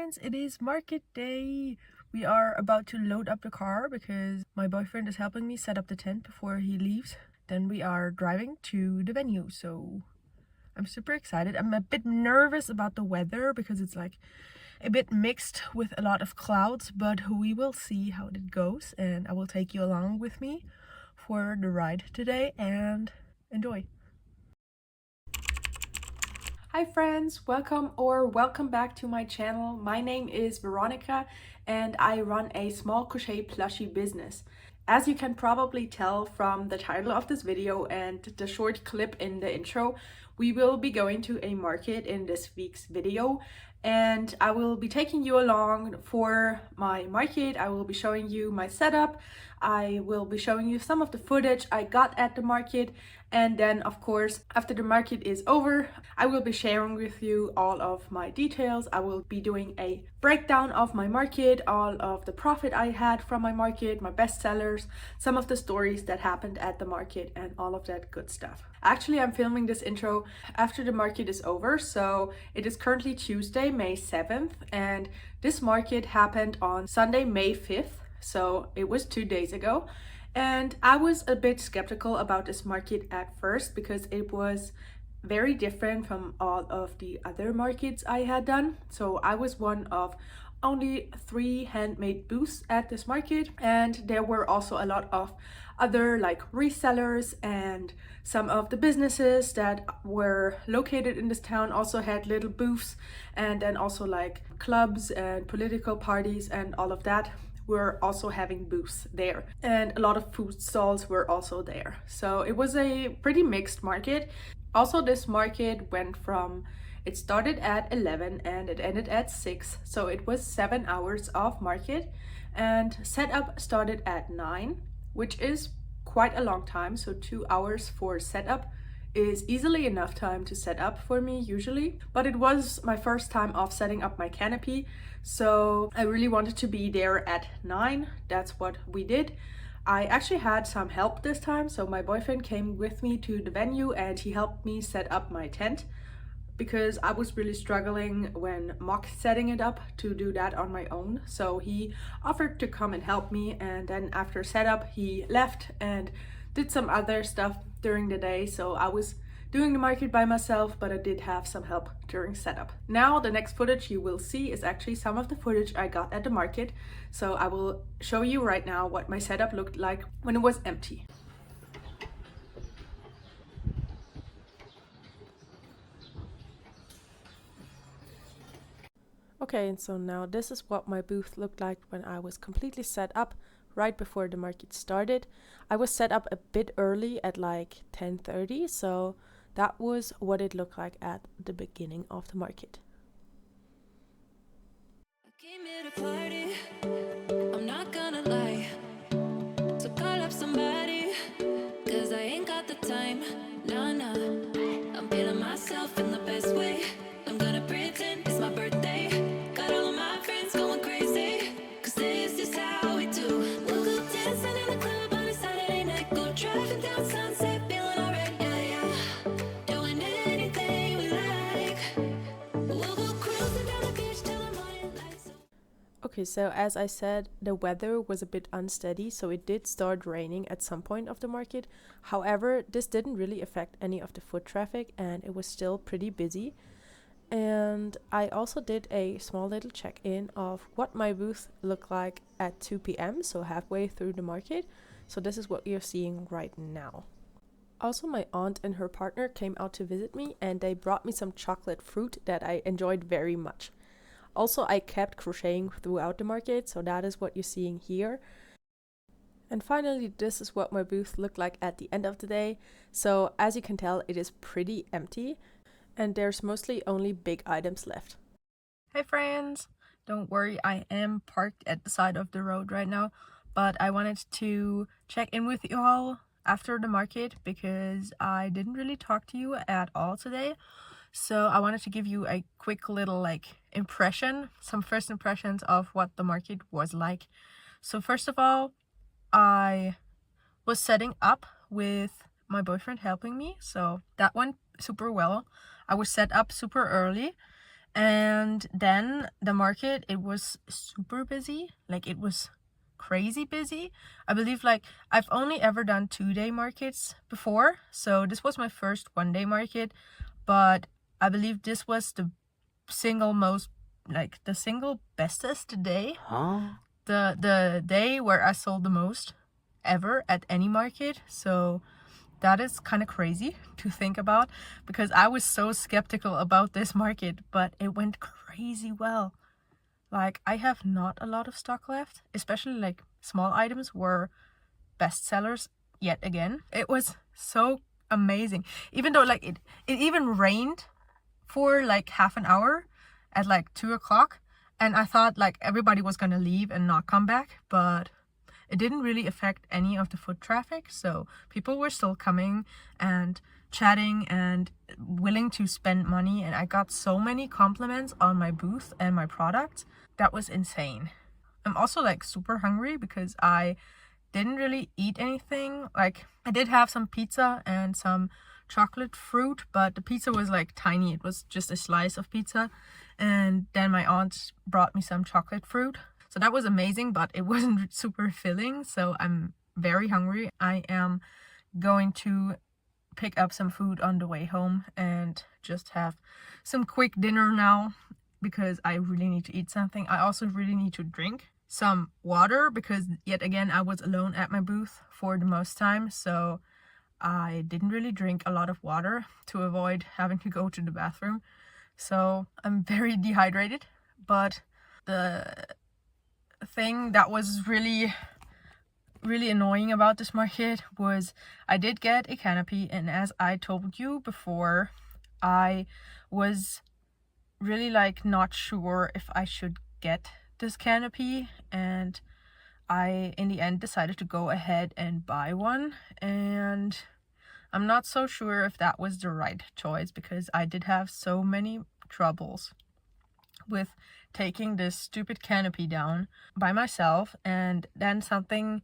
friends, it is market day. We are about to load up the car because my boyfriend is helping me set up the tent before he leaves. Then we are driving to the venue, so I'm super excited. I'm a bit nervous about the weather because it's like a bit mixed with a lot of clouds, but we will see how it goes, and I will take you along with me for the ride today and enjoy. Hi friends, welcome back to my channel. My name is Veronica and I run a small crochet plushie business. As you can probably tell from the title of this video and the short clip in the intro, we will be going to a market in this week's video, and I will be taking you along for my market. I will be showing you my setup. I will be showing you some of the footage I got at the market, and then of course after the market is over I will be sharing with you all of my details. I will be doing a breakdown of my market, all of the profit I had from my market, my best sellers, some of the stories that happened at the market, and all of that good stuff. Actually, I'm filming this intro after the market is over, so it is currently Tuesday, May 7th, and this market happened on Sunday, May 5th, so it was 2 days ago. And I was a bit skeptical about this market at first because it was very different from all of the other markets I had done. So I was one of only 3 handmade booths at this market, and there were also a lot of other like resellers, and some of the businesses that were located in this town also had little booths, and then also like clubs and political parties and all of that were also having booths there, and a lot of food stalls were also there. So it was a pretty mixed market. Also, this market went from, it started at 11 and it ended at 6, so it was 7 hours of market, and setup started at 9, which is quite a long time. So 2 hours for setup is easily enough time to set up for me usually, but it was my first time of setting up my canopy, so I really wanted to be there at 9. That's what we did. I actually had some help this time, so my boyfriend came with me to the venue and he helped me set up my tent because I was really struggling when mock setting it up to do that on my own. So he offered to come and help me, and then after setup he left and did some other stuff during the day. So I was doing the market by myself, but I did have some help during setup. Now the next footage you will see is actually some of the footage I got at the market. So I will show you right now what my setup looked like when it was empty. Okay, and so now this is what my booth looked like when I was completely set up right before the market started. I was set up a bit early at like 10:30, so that was what it looked like at the beginning of the market. I came here to party, I'm not gonna lie. So call up somebody, cause I ain't got the time. Nah, nah, I'm feeling myself in the best way. I'm gonna pretend it's my birthday. Got all of my friends going crazy, cause this is how we do. We'll go dancing in the club on a Saturday night. Go driving down Sunset, feeling alright, yeah, yeah. Doing anything we like. We'll go cruising down the beach till the morning lights. Okay, so as I said, the weather was a bit unsteady, so it did start raining at some point of the market. However, this didn't really affect any of the foot traffic and it was still pretty busy. And I also did a small little check-in of what my booth looked like at 2 p.m, so halfway through the market. So this is what you're seeing right now. Also, my aunt and her partner came out to visit me and they brought me some chocolate fruit that I enjoyed very much. Also, I kept crocheting throughout the market, so that is what you're seeing here. And finally, this is what my booth looked like at the end of the day. So as you can tell, it is pretty empty and there's mostly only big items left. Hey friends! Don't worry, I am parked at the side of the road right now, but I wanted to check in with you all after the market because I didn't really talk to you at all today. So I wanted to give you a quick little like impression, some first impressions of what the market was like. So first of all, I was setting up with my boyfriend helping me, so that went super well. I was set up super early And then the market, it was super busy. Like, it was crazy busy. I believe, like, I've only ever done 2-day markets before, so this was my first 1-day market, but I believe this was the single most, like, the single bestest day. The day where I sold the most ever at any market. So that is kind of crazy to think about, because I was so skeptical about this market, but it went crazy well. Like, I have not a lot of stock left, especially like small items were bestsellers yet again. It was so amazing. Even though like it even rained for like half an hour at like 2 o'clock, and I thought like everybody was gonna leave and not come back, but it didn't really affect any of the foot traffic, so people were still coming and chatting and willing to spend money, and I got so many compliments on my booth and my products. That was insane. I'm also like super hungry because I didn't really eat anything. Like, I did have some pizza and some chocolate fruit, but the pizza was like tiny. It was just a slice of pizza, and then my aunt brought me some chocolate fruit, so that was amazing, but it wasn't super filling, so I'm very hungry. I am going to pick up some food on the way home and just have some quick dinner now, because I really need to eat something. I also really need to drink some water, because yet again I was alone at my booth for the most time, so I didn't really drink a lot of water to avoid having to go to the bathroom. So I'm very dehydrated. But the thing that was really annoying about this market was I did get a canopy, and as I told you before, I was really like not sure if I should get this canopy, and I in the end decided to go ahead and buy one, and I'm not so sure if that was the right choice, because I did have so many troubles with taking this stupid canopy down by myself, and then something,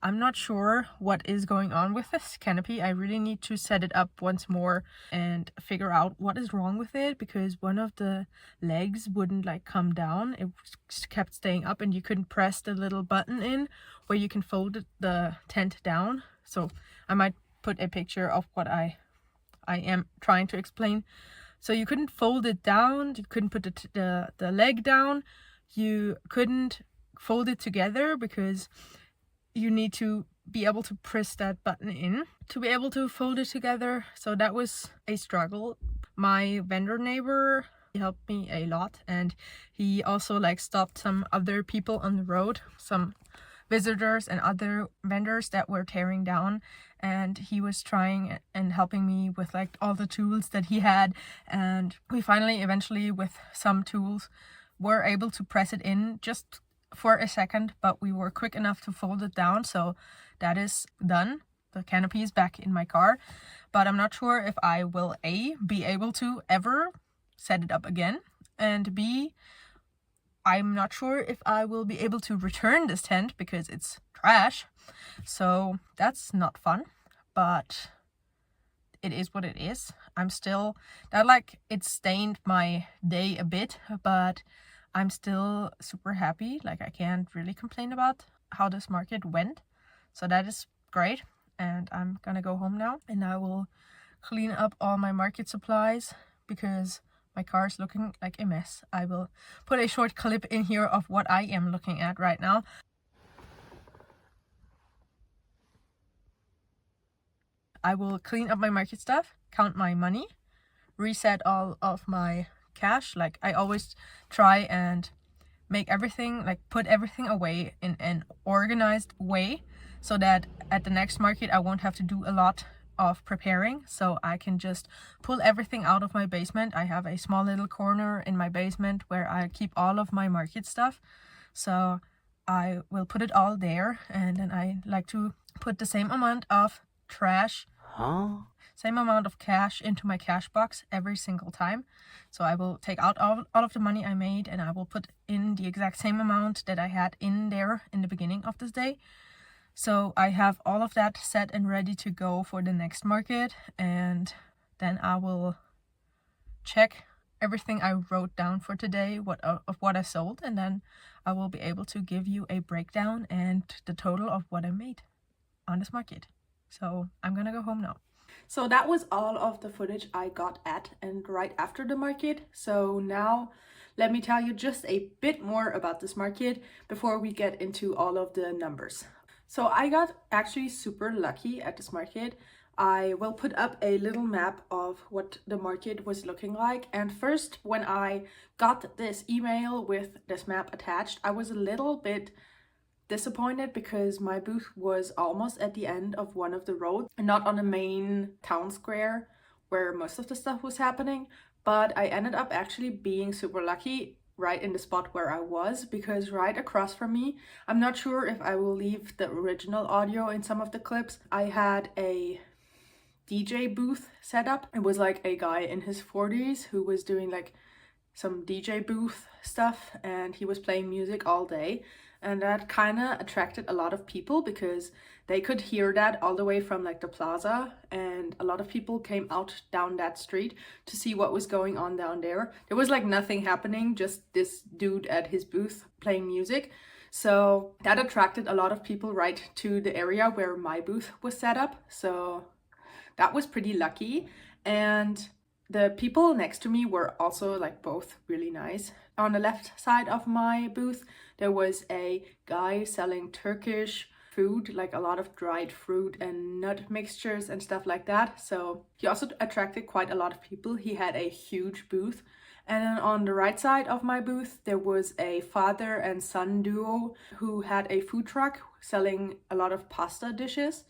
I'm not sure what is going on with this canopy. I really need to set it up once more and figure out what is wrong with it, because one of the legs wouldn't like come down. It kept staying up, and you couldn't press the little button in where you can fold the tent down. So I might put a picture of what I am trying to explain. So you couldn't fold it down, you couldn't put the leg down, you couldn't fold it together, because you need to be able to press that button in to be able to fold it together. So that was a struggle. My vendor neighbor, he helped me a lot, and he also like stopped some other people on the road, some visitors and other vendors that were tearing down, and he was trying and helping me with like all the tools that he had, and we finally eventually with some tools were able to press it in just for a second, but we were quick enough to fold it down, so that is done. The canopy is back in my car, but I'm not sure if I will A, be able to ever set it up again, and B, I'm not sure if I will be able to return this tent because it's trash. So that's not fun, but it is what it is. I'm still, that like, it stained my day a bit, but I'm still super happy. Like, I can't really complain about how this market went. So that is great. And I'm gonna go home now, and I will clean up all my market supplies, because my car is looking like a mess. I will put a short clip in here of what I am looking at right now. I will clean up my market stuff, count my money, reset all of my cash. Like, I always try and make everything, like put everything away in an organized way, so that at the next market I won't have to do a lot of preparing, so I can just pull everything out of my basement. I have a small little corner in my basement where I keep all of my market stuff, so I will put it all there, and then I like to put the same amount of trash, same amount of cash into my cash box every single time. So I will take out all of the money I made, and I will put in the exact same amount that I had in there in the beginning of this day. So I have all of that set and ready to go for the next market, and then I will check everything I wrote down for today, of what I sold, and then I will be able to give you a breakdown and the total of what I made on this market. So I'm gonna go home now. So that was all of the footage I got at and right after the market. So now let me tell you just a bit more about this market before we get into all of the numbers. So I got actually super lucky at this market. I will put up a little map of what the market was looking like. And first, when I got this email with this map attached, I was a little bit disappointed because my booth was almost at the end of one of the roads and not on the main town square where most of the stuff was happening. But I ended up actually being super lucky right in the spot where I was, because right across from me, I'm not sure if I will leave the original audio in some of the clips, I had a DJ booth set up. It was like a guy in his 40s who was doing like some DJ booth stuff, and he was playing music all day, and that kind of attracted a lot of people because they could hear that all the way from like the plaza, and a lot of people came out down that street to see what was going on down there. There was like nothing happening, just this dude at his booth playing music. So that attracted a lot of people right to the area where my booth was set up. So that was pretty lucky. And the people next to me were also like both really nice. On the left side of my booth, there was a guy selling Turkish food, like a lot of dried fruit and nut mixtures and stuff like that. So he also attracted quite a lot of people. He had a huge booth. And then on the right side of my booth, there was a father and son duo who had a food truck selling a lot of pasta dishes.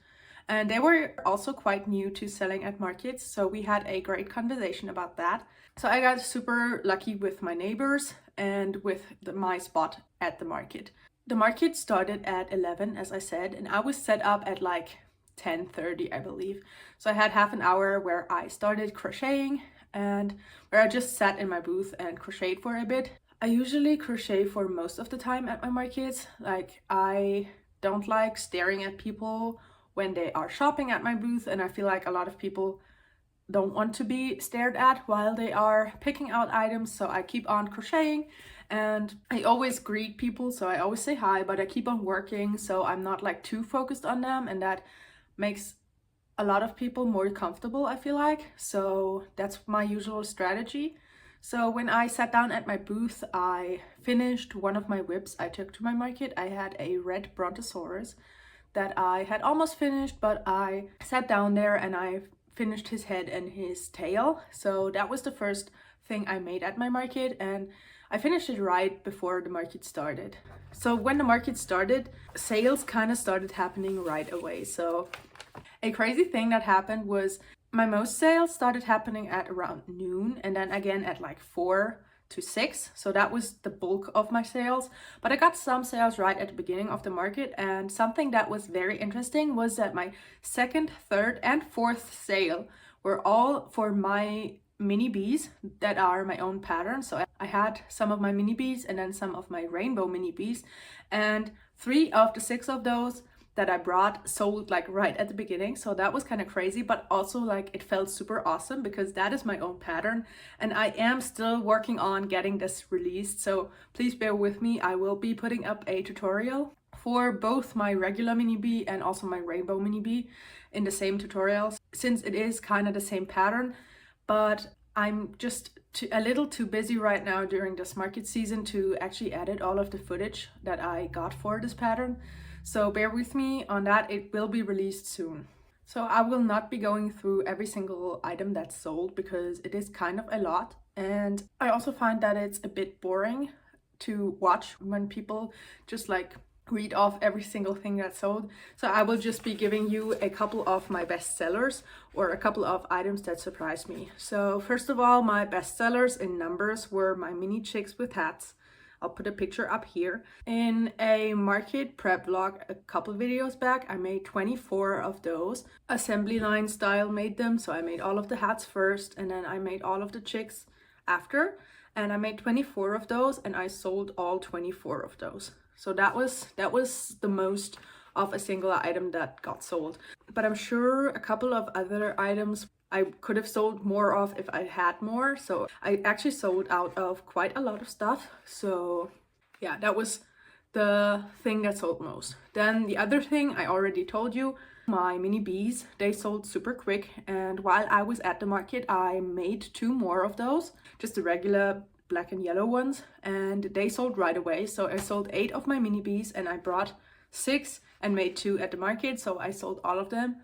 And they were also quite new to selling at markets, so we had a great conversation about that. So I got super lucky with my neighbors and with my spot at the market. The market started at 11, as I said, and I was set up at like 10:30, I believe. So I had half an hour where I started crocheting and where I just sat in my booth and crocheted for a bit. I usually crochet for most of the time at my markets. Like, I don't like staring at people when they are shopping at my booth, and I feel like a lot of people don't want to be stared at while they are picking out items, so I keep on crocheting. And I always greet people, so I always say hi, but I keep on working, so I'm not like too focused on them, and that makes a lot of people more comfortable, I feel like. So that's my usual strategy. So when I sat down at my booth, I finished one of my whips I took to my market. I had a red brontosaurus that I had almost finished, but I sat down there and I finished his head and his tail. So that was the first thing I made at my market, and I finished it right before the market started. So when the market started, sales kind of started happening right away. So a crazy thing that happened was my most sales started happening at around noon, and then again at like 4 to 6. So that was the bulk of my sales. But I got some sales right at the beginning of the market, and something that was very interesting was that my second, third, and fourth sale were all for my mini bees that are my own pattern. So I had some of my mini bees and then some of my rainbow mini bees, and 3 of the 6 of those that I brought sold like right at the beginning. So that was kind of crazy, but also like it felt super awesome because that is my own pattern, and I am still working on getting this released. So please bear with me. I will be putting up a tutorial for both my regular mini bee and also my rainbow mini bee in the same tutorial, since it is kind of the same pattern. But I'm just a little too busy right now during this market season to actually edit all of the footage that I got for this pattern. So bear with me on that. It will be released soon. So I will not be going through every single item that's sold because it is kind of a lot. And I also find that it's a bit boring to watch when people just like read off every single thing that's sold. So I will just be giving you a couple of my best sellers or a couple of items that surprised me. So first of all, my best sellers in numbers were my mini chicks with hats. I'll put a picture up here. In a market prep vlog a couple videos back, I made 24 of those. Assembly line style made them, so I made all of the hats first and then I made all of the chicks after. And I made 24 of those and I sold all 24 of those. So that was the most of a single item that got sold. But I'm sure a couple of other items I could have sold more of if I had more. So I actually sold out of quite a lot of stuff. So yeah, that was the thing that sold most. Then the other thing I already told you, my mini bees, they sold super quick. And while I was at the market, I made 2 more of those, just the regular black and yellow ones, and they sold right away. So I sold 8 of my mini bees and I brought 6 and made 2 at the market. So I sold all of them.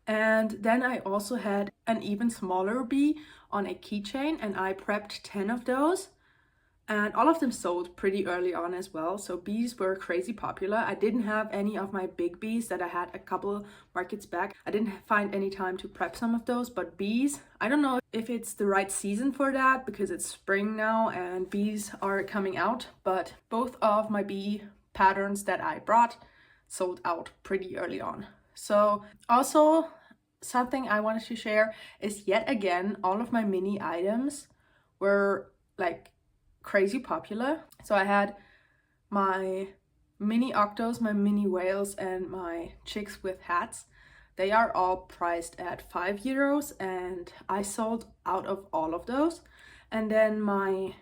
And then I also had an even smaller bee on a keychain and I prepped 10 of those. And all of them sold pretty early on as well. So bees were crazy popular. I didn't have any of my big bees that I had a couple markets back. I didn't find any time to prep some of those, but bees, I don't know if it's the right season for that because it's spring now and bees are coming out, but both of my bee patterns that I brought sold out pretty early on. So also something I wanted to share is yet again, all of my mini items were like crazy popular. So I had my mini octos, my mini whales, and my chicks with hats. They are all priced at €5 and I sold out of all of those. And then my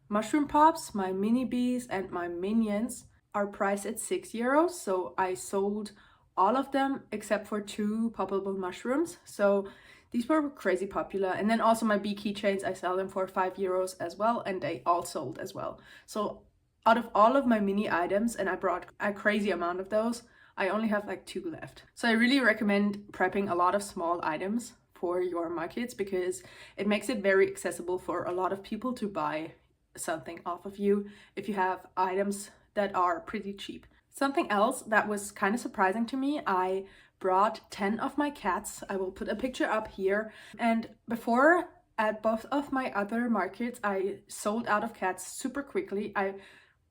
mushroom pops, my mini bees, and my minions are priced at €6. So I sold all of them except for 2 poppable mushrooms. So these were crazy popular. And then also my bee keychains, I sell them for €5 as well, and they all sold as well. So out of all of my mini items, and I brought a crazy amount of those, I only have like 2 left. So I really recommend prepping a lot of small items for your markets because it makes it very accessible for a lot of people to buy something off of you if you have items that are pretty cheap. Something else that was kind of surprising to me, I brought 10 of my cats. I will put a picture up here. And before, at both of my other markets, I sold out of cats super quickly. I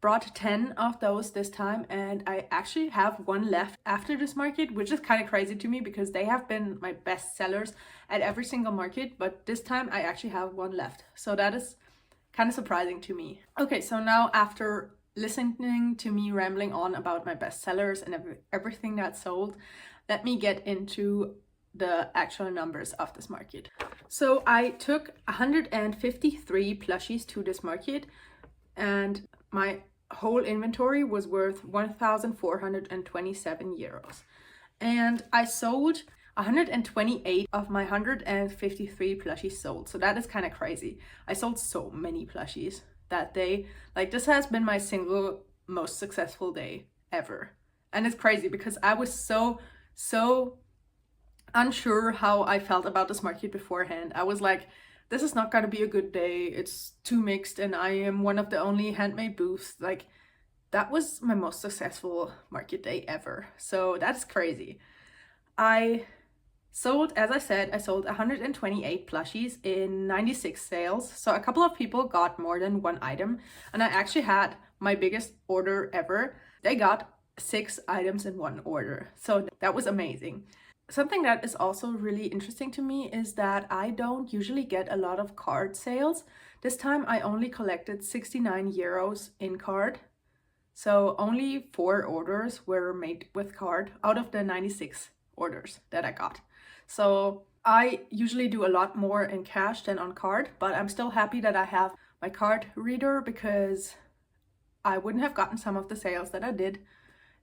brought 10 of those this time and I actually have 1 left after this market, which is kind of crazy to me because they have been my best sellers at every single market, but this time I actually have 1 left. So that is kind of surprising to me. Okay, so now after listening to me rambling on about my best sellers and everything that sold, let me get into the actual numbers of this market. So I took 153 plushies to this market and my whole inventory was worth €1,427. And I sold 128 of my 153 plushies sold. So that is kind of crazy. I sold so many plushies that day. Like this has been my single most successful day ever. And it's crazy because I was so unsure how I felt about this market beforehand. I was like, this is not gonna be a good day. It's too mixed and I am one of the only handmade booths. Like that was my most successful market day ever. So that's crazy. I sold, as I said, I sold 128 plushies in 96 sales. So a couple of people got more than 1 item. And I actually had my biggest order ever. They got 6 items in 1 order. So that was amazing. Something that is also really interesting to me is that I don't usually get a lot of card sales. This time I only collected €69 in card. So only 4 orders were made with card out of the 96 orders that I got. So I usually do a lot more in cash than on card, but I'm still happy that I have my card reader because I wouldn't have gotten some of the sales that I did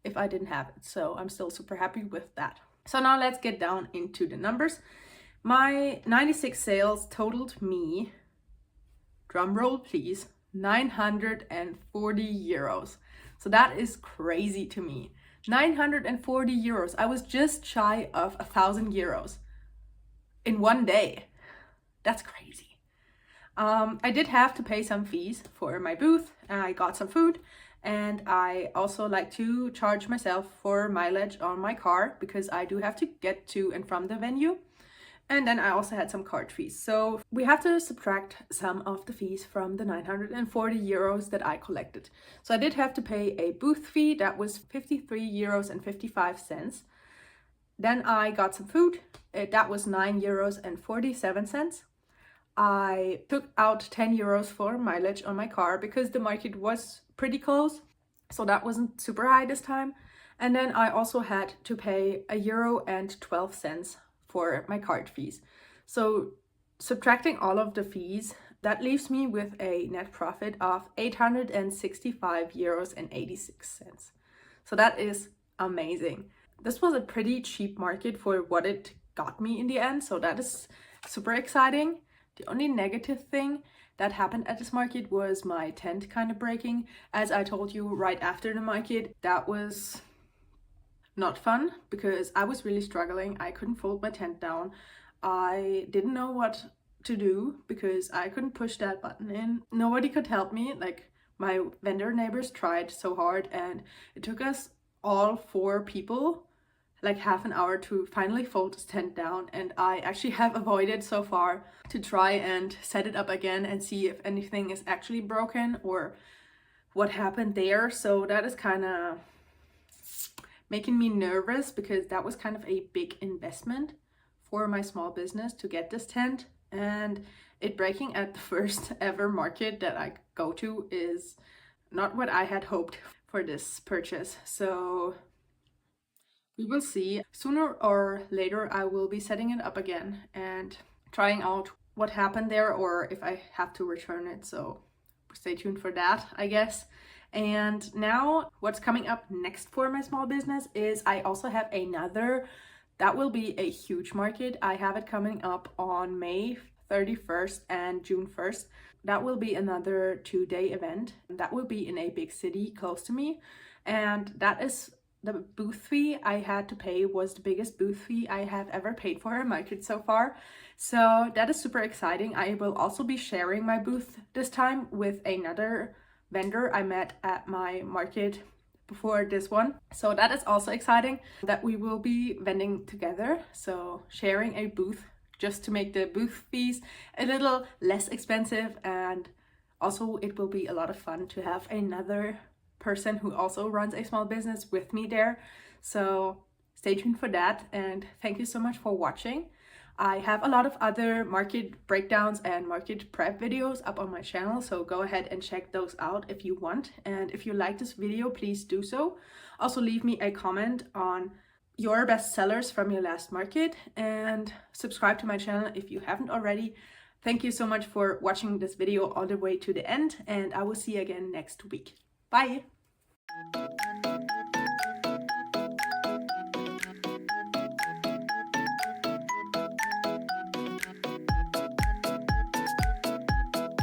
if I didn't have it. So I'm still super happy with that. So now let's get down into the numbers. My 96 sales totaled me, drum roll please, €940. So that is crazy to me. €940. I was just shy of €1,000 in 1 day. That's crazy. I did have to pay some fees for my booth. I got some food and I also like to charge myself for mileage on my car because I do have to get to and from the venue. And then I also had some card fees. So we have to subtract some of the fees from the €940 that I collected. So I did have to pay a booth fee that was €53.55. Then I got some food. That was €9.47. I took out €10 for mileage on my car because the market was pretty close. So that wasn't super high this time. And then I also had to pay €1.12 for my card fees. So subtracting all of the fees, that leaves me with a net profit of 865 euros and 86 cents. So that is amazing. This was a pretty cheap market for what it got me in the end, so that is super exciting. The only negative thing that happened at this market was my tent kind of breaking. As I told you right after the market, that was not fun because I was really struggling. I couldn't fold my tent down. I didn't know what to do because I couldn't push that button in. Nobody could help me. Like, my vendor neighbors tried so hard, and it took us all 4 people like half an hour to finally fold this tent down, and I actually have avoided so far to try and set it up again and see if anything is actually broken or what happened there. So that is kind of making me nervous because that was kind of a big investment for my small business to get this tent, and it breaking at the first ever market that I go to is not what I had hoped for this purchase. So we will see. Sooner or later I will be setting it up again and trying out what happened there, or if I have to return it. So stay tuned for that, I guess. And now what's coming up next for my small business is I also have another, that will be a huge market. I have it coming up on May 31st and June 1st. That will be another 2-day event. That will be in a big city close to me. And that is the booth fee I had to pay was the biggest booth fee I have ever paid for a market so far. So that is super exciting. I will also be sharing my booth this time with another vendor I met at my market before this one. So that is also exciting that we will be vending together. So sharing a booth just to make the booth fees a little less expensive, and also it will be a lot of fun to have another person who also runs a small business with me there. So stay tuned for that, and thank you so much for watching. I have a lot of other market breakdowns and market prep videos up on my channel, so go ahead and check those out if you want. And if you like this video, please do so. Also leave me a comment on your best sellers from your last market, and subscribe to my channel if you haven't already. Thank you so much for watching this video all the way to the end, and I will see you again next week. Bye!